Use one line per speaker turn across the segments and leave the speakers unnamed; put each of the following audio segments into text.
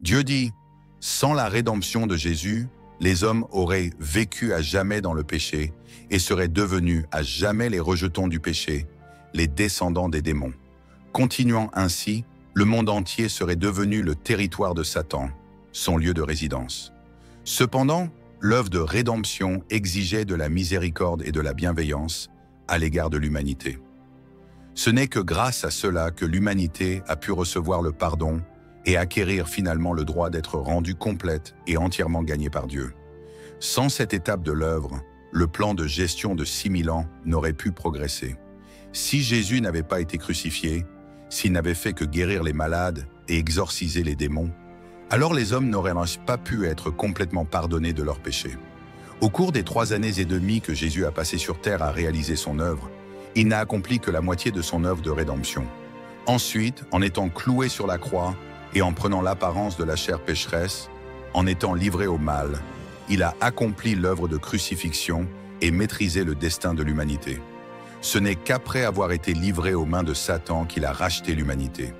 Dieu dit, sans la rédemption de Jésus, les hommes auraient vécu à jamais dans le péché et seraient devenus à jamais les rejetons du péché, les descendants des démons. Continuant ainsi, le monde entier serait devenu le territoire de Satan, son lieu de résidence. Cependant, l'œuvre de rédemption exigeait de la miséricorde et de la bienveillance à l'égard de l'humanité. Ce n'est que grâce à cela que l'humanité a pu recevoir le pardon et acquérir finalement le droit d'être rendue complète et entièrement gagnée par Dieu. Sans cette étape de l'œuvre, le plan de gestion de 6000 ans n'aurait pu progresser. Si Jésus n'avait pas été crucifié, s'il n'avait fait que guérir les malades et exorciser les démons, alors les hommes n'auraient pas pu être complètement pardonnés de leurs péchés. Au cours des 3 années et demie que Jésus a passé sur terre à réaliser son œuvre, il n'a accompli que la moitié de son œuvre de rédemption. Ensuite, en étant cloué sur la croix et en prenant l'apparence de la chair pécheresse, en étant livré au mal, il a accompli l'œuvre de crucifixion et maîtrisé le destin de l'humanité. Ce n'est qu'après avoir été livré aux mains de Satan qu'il a racheté l'humanité.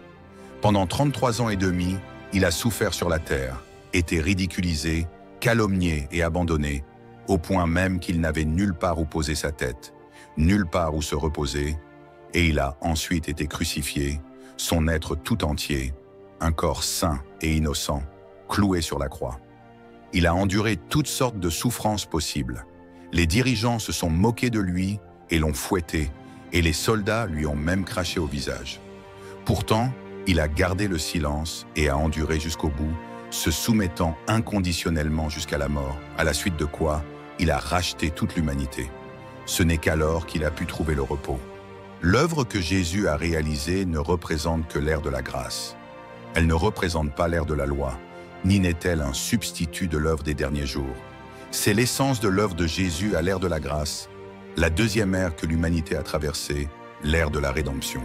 Pendant 33 ans et demi, il a souffert sur la terre, été ridiculisé, calomnié et abandonné, au point même qu'il n'avait nulle part où poser sa tête, nulle part où se reposer, et il a ensuite été crucifié, son être tout entier, un corps sain et innocent, cloué sur la croix. Il a enduré toutes sortes de souffrances possibles. Les dirigeants se sont moqués de lui et l'ont fouetté, et les soldats lui ont même craché au visage. Pourtant, il a gardé le silence et a enduré jusqu'au bout, se soumettant inconditionnellement jusqu'à la mort, à la suite de quoi il a racheté toute l'humanité. Ce n'est qu'alors qu'il a pu trouver le repos. L'œuvre que Jésus a réalisée ne représente que l'ère de la grâce. Elle ne représente pas l'ère de la loi, ni n'est-elle un substitut de l'œuvre des derniers jours. C'est l'essence de l'œuvre de Jésus à l'ère de la grâce, la deuxième ère que l'humanité a traversée, l'ère de la rédemption.